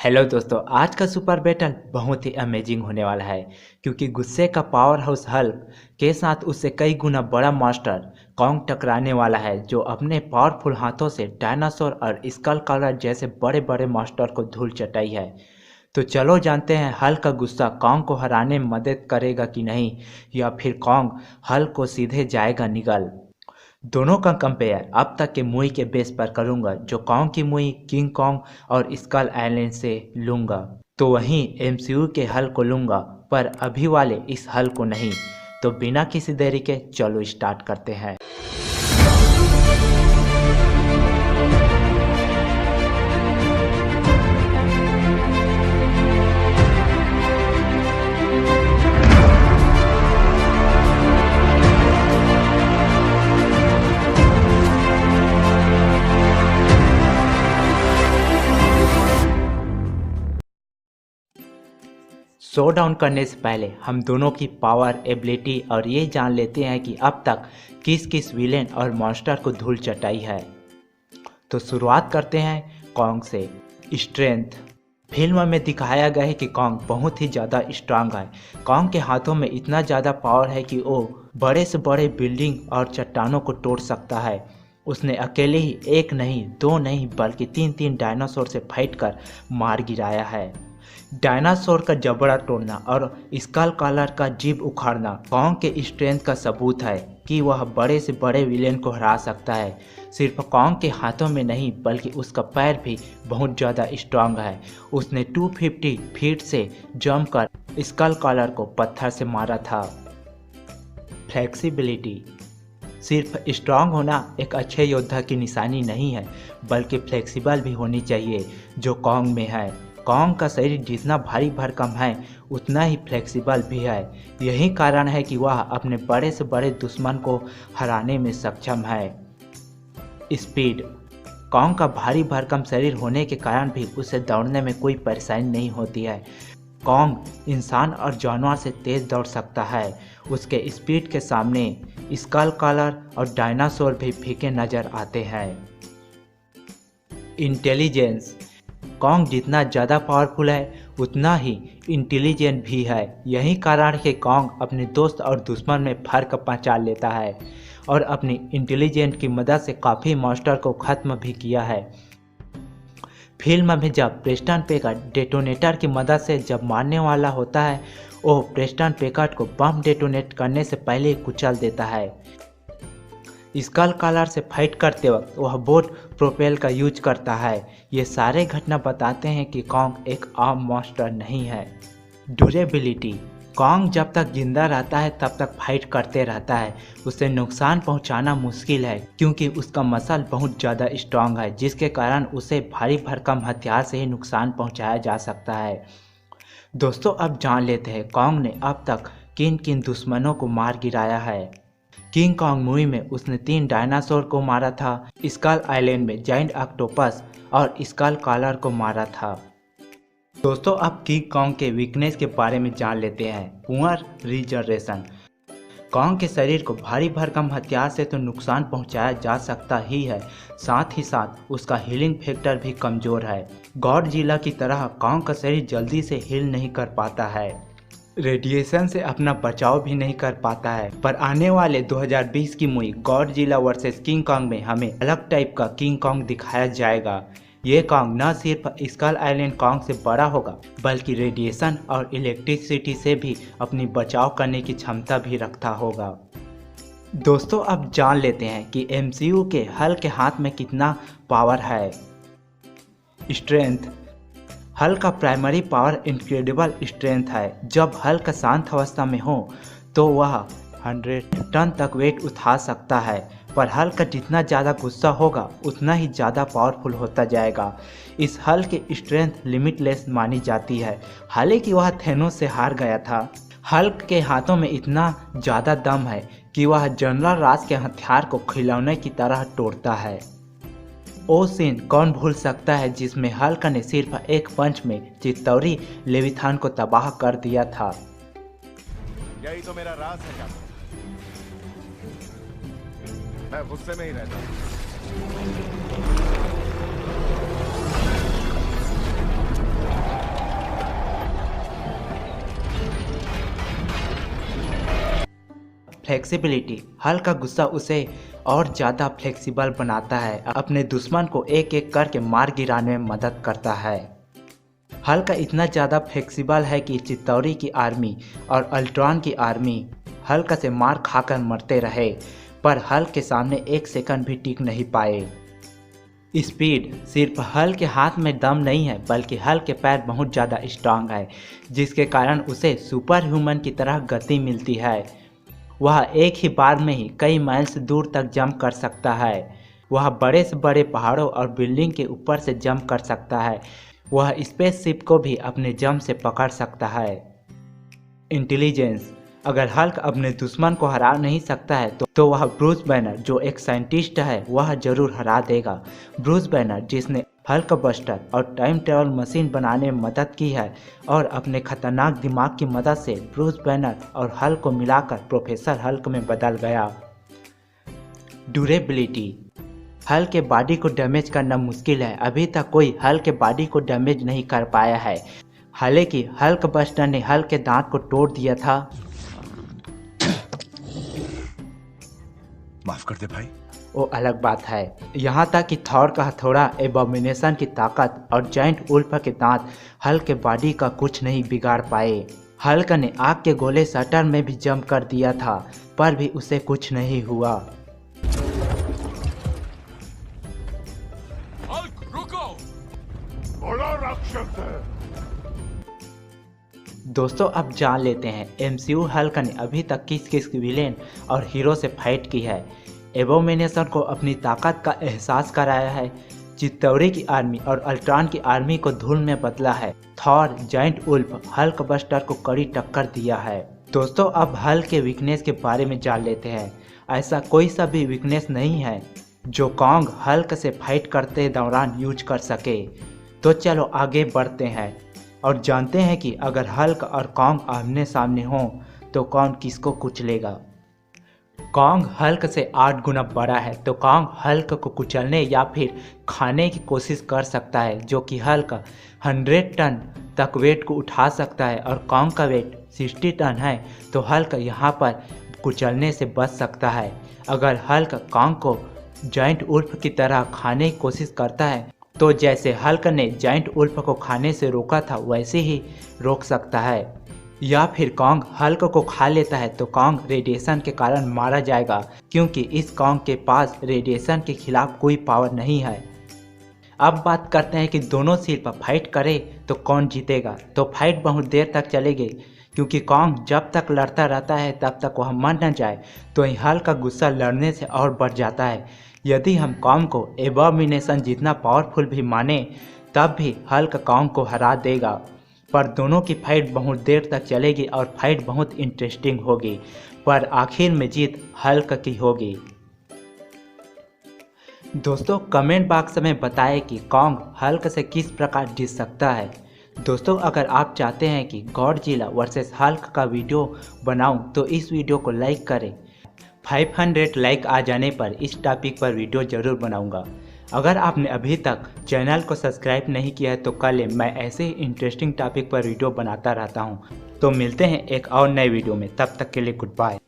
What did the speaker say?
Hello दोस्तों, आज का सुपर बैटल बहुत ही अमेजिंग होने वाला है क्योंकि गुस्से का पावर हाउस हल्क के साथ उससे कई गुना बड़ा मास्टर कॉन्ग टकराने वाला है, जो अपने पावरफुल हाथों से डायनासोर और स्कल कलर जैसे बड़े बड़े मास्टर को धूल चटाई है। तो चलो जानते हैं हल्क का गुस्सा कॉन्ग को हराने में मदद करेगा कि नहीं, या फिर कॉन्ग हल्क को सीधे जाएगा निगल। दोनों का कंपेयर अब तक के मूवी के बेस पर करूंगा, जो कॉन्ग की मूवी किंग कॉन्ग और स्कल आइलैंड से लूंगा, तो वहीं एमसीयू के हल को लूंगा, पर अभी वाले इस हल को नहीं। तो बिना किसी देरी के चलो स्टार्ट करते हैं। शो डाउन करने से पहले हम दोनों की पावर, एबिलिटी और ये जान लेते हैं कि अब तक किस किस विलेन और मॉन्स्टर को धूल चटाई है। तो शुरुआत करते हैं कॉन्ग से। स्ट्रेंथ। फिल्म में दिखाया गया है कि कॉन्ग बहुत ही ज़्यादा स्ट्रांग है। कॉन्ग के हाथों में इतना ज़्यादा पावर है कि वो बड़े से बड़े बिल्डिंग और चट्टानों को तोड़ सकता है। उसने अकेले ही एक नहीं, दो नहीं, बल्कि तीन तीन डायनासोर से फाइट कर मार गिराया है। डायनासोर का जबड़ा तोड़ना और स्कल कलर का जीभ उखाड़ना कॉन्ग के स्ट्रेंथ का सबूत है कि वह बड़े से बड़े विलेन को हरा सकता है। सिर्फ कॉन्ग के हाथों में नहीं, बल्कि उसका पैर भी बहुत ज़्यादा स्ट्रांग है। उसने 250 फीट से जंप कर स्कल कलर को पत्थर से मारा था। फ्लेक्सिबिलिटी। सिर्फ स्ट्रांग होना एक अच्छे योद्धा की निशानी नहीं है, बल्कि फ्लेक्सिबल भी होनी चाहिए, जो कॉन्ग में है। कॉन्ग का शरीर जितना भारी भरकम है, उतना ही फ्लेक्सिबल भी है। यही कारण है कि वह अपने बड़े से बड़े दुश्मन को हराने में सक्षम है। स्पीड। कॉन्ग का भारी भरकम शरीर होने के कारण भी उसे दौड़ने में कोई परेशानी नहीं होती है। कॉन्ग इंसान और जानवर से तेज दौड़ सकता है। उसके स्पीड के सामने स्कल कलर और डायनासोर भी फीके नजर आते हैं। इंटेलिजेंस। कॉन्ग जितना ज़्यादा पावरफुल है, उतना ही इंटेलिजेंट भी है। यही कारण है कि कॉन्ग अपने दोस्त और दुश्मन में फर्क पहचान लेता है और अपनी इंटेलिजेंट की मदद से काफ़ी मॉन्स्टर को ख़त्म भी किया है। फिल्म में जब प्रेस्टन पेकट डेटोनेटर की मदद से जब मारने वाला होता है, वो प्रेस्टन पेकट को बम डेटोनेट करने से पहले ही कुचल देता है। स्कल कलर से फाइट करते वक्त वह बोट प्रोपेल का यूज करता है। ये सारे घटना बताते हैं कि कॉन्ग एक आम मॉन्स्टर नहीं है। ड्यूरेबिलिटी। कॉन्ग जब तक जिंदा रहता है तब तक फाइट करते रहता है। उसे नुकसान पहुंचाना मुश्किल है क्योंकि उसका मसल बहुत ज़्यादा स्ट्रांग है, जिसके कारण उसे भारी भरकम हथियार से ही नुकसान पहुंचाया जा सकता है। दोस्तों, अब जान लेते हैं कॉन्ग ने अब तक किन किन दुश्मनों को मार गिराया है। किंग कॉन्ग मूवी में उसने 3 डायनासोर को मारा था। स्कल आइलैंड में जाइंट ऑक्टोपस और स्कल कलर को मारा था। दोस्तों, अब किंग कॉन्ग के वीकनेस के बारे में जान लेते हैं। Poor regeneration. कॉन्ग के शरीर को भारी भरकम हथियार से तो नुकसान पहुंचाया जा सकता ही है, साथ ही साथ उसका हीलिंग फैक्टर भी कमज़ोर है। गॉडजिला की तरह कॉन्ग का शरीर जल्दी से हील नहीं कर पाता है, रेडिएशन से अपना बचाव भी नहीं कर पाता है। पर आने वाले 2020 की movie Godzilla versus king Kong में हमें अलग टाइप का किंग कॉन्ग दिखाया जाएगा। ये कॉन्ग न सिर्फ स्कल आइलैंड कॉन्ग से बड़ा होगा, बल्कि रेडिएशन और इलेक्ट्रिसिटी से भी अपनी बचाव करने की क्षमता भी रखता होगा। दोस्तों, अब जान लेते हैं कि एमसीयू के हल्क के हाथ में कितना पावर है। स्ट्रेंथ। हल्क का प्राइमरी पावर इनक्रेडिबल स्ट्रेंथ है। जब हल्क शांत अवस्था में हो तो वह 100 टन तक वेट उठा सकता है, पर हल्क जितना ज़्यादा गुस्सा होगा उतना ही ज़्यादा पावरफुल होता जाएगा। इस हल्क की स्ट्रेंथ लिमिटलेस मानी जाती है। हालांकि वह थेनोस से हार गया था, हल्क के हाथों में इतना ज़्यादा दम है कि वह जनरल राज के हथियार को खिलौने की तरह तोड़ता है। ओ सीन कौन भूल सकता है जिसमें हल्क ने सिर्फ एक पंच में चित्तौरी लेविथान को तबाह कर दिया था। यही तो मेरा राज है, मैं गुस्से में ही रहता हूँ। फ्लेक्सिबिलिटी, हल्क का गुस्सा उसे और ज़्यादा फ्लेक्सिबल बनाता है, अपने दुश्मन को एक एक करके मार गिराने में मदद करता है। हल्क इतना ज़्यादा फ्लेक्सिबल है कि चित्तौरी की आर्मी और अल्ट्रॉन की आर्मी हल्क से मार खाकर मरते रहे, पर हल्क के सामने एक सेकंड भी टिक नहीं पाए। स्पीड, सिर्फ हल्क के हाथ में दम नहीं है, बल्कि हल्क के पैर बहुत ज़्यादा स्ट्रांग है, जिसके कारण उसे सुपर ह्यूमन की तरह गति मिलती है। वह एक ही बार में ही कई माइल्स दूर तक जंप कर सकता है। वह बड़े से बड़े पहाड़ों और बिल्डिंग के ऊपर से जंप कर सकता है। वह स्पेसशिप को भी अपने जंप से पकड़ सकता है। इंटेलिजेंस, अगर हल्क अपने दुश्मन को हरा नहीं सकता है तो वह ब्रूस बैनर जो एक साइंटिस्ट है वह जरूर हरा देगा। ब्रूस बैनर जिसने हल्क बस्टर और टाइम ट्रेवल मशीन बनाने में मदद की है और अपने खतरनाक दिमाग की मदद से ब्रूस बैनर और हल्क को मिलाकर प्रोफेसर हल्क में बदल गया। ड्यूरेबिलिटी, हल्क के बॉडी को डैमेज करना मुश्किल है। अभी तक कोई हल्क के बॉडी को डैमेज नहीं कर पाया है। हालांकि हल्क बस्टर ने हल्क के दांत को तोड़ दिया था। माफ कर दे भाई। वो अलग बात है। यहाँ तक कि थॉर का हथौड़ा, एबोमिनेशन की ताकत और जायंट वुल्फ के दांत हल्क के बॉडी का कुछ नहीं बिगाड़ पाए। हल्क ने आग के गोले शटर में भी जंप कर दिया था, पर भी उसे कुछ नहीं हुआ। हल्क रुको, बड़ा राक्षस है। दोस्तों अब जान लेते हैं एमसीयू हल्क ने अभी तक किस किस विलेन और हीरो से फाइट की है। एबोमिनेशन को अपनी ताकत का एहसास कराया है। चित्तौरी की आर्मी और अल्ट्रॉन की आर्मी को धूल में बदला है। Thor, giant wolf, Hulk Buster को कड़ी टक्कर दिया है। दोस्तों अब हल्क के वीकनेस के बारे में जान लेते हैं। ऐसा कोई सा भी वीकनेस नहीं है जो कॉन्ग हल्क से फाइट करते दौरान यूज कर सके। तो चलो आगे बढ़ते हैं और जानते हैं कि अगर हल्क और कॉन्ग आमने सामने हों तो कौन किसको कुचलेगा। कॉन्ग हल्क से 8 गुना बड़ा है तो कॉन्ग हल्क को कुचलने या फिर खाने की कोशिश कर सकता है, जो कि हल्क 100 टन तक वेट को उठा सकता है और कॉन्ग का वेट 60 टन है तो हल्क यहाँ पर कुचलने से बच सकता है। अगर हल्क कॉन्ग को जायंट वुल्फ की तरह खाने की कोशिश करता है तो जैसे हल्क ने जायंट वुल्फ को खाने से रोका था वैसे ही रोक सकता है। या फिर कॉन्ग हल्क को खा लेता है तो कॉन्ग रेडिएशन के कारण मारा जाएगा, क्योंकि इस कॉन्ग के पास रेडिएशन के खिलाफ कोई पावर नहीं है। अब बात करते हैं कि दोनों सिर्फ फाइट करे तो कौन जीतेगा। तो फाइट बहुत देर तक चलेगी, क्योंकि कॉन्ग जब तक लड़ता रहता है तब तक वह मर न जाए, तो हल्क का गुस्सा लड़ने से और बढ़ जाता है। यदि हम कॉन्ग को एबोमिनेशन जितना पावरफुल भी माने तब भी हल्क कॉन्ग को हरा देगा। पर दोनों की फाइट बहुत देर तक चलेगी और फाइट बहुत इंटरेस्टिंग होगी, पर आखिर में जीत हल्क की होगी। दोस्तों कमेंट बॉक्स में बताएं कि कॉन्ग हल्क से किस प्रकार जीत सकता है। दोस्तों अगर आप चाहते हैं कि गॉडजिला वर्सेस हल्क का वीडियो बनाऊं तो इस वीडियो को लाइक करें। 500 लाइक आ जाने पर इस टॉपिक पर वीडियो ज़रूर बनाऊंगा। अगर आपने अभी तक चैनल को सब्सक्राइब नहीं किया है तो कर लें, मैं ऐसे ही इंटरेस्टिंग टॉपिक पर वीडियो बनाता रहता हूं। तो मिलते हैं एक और नए वीडियो में, तब तक के लिए गुड बाय।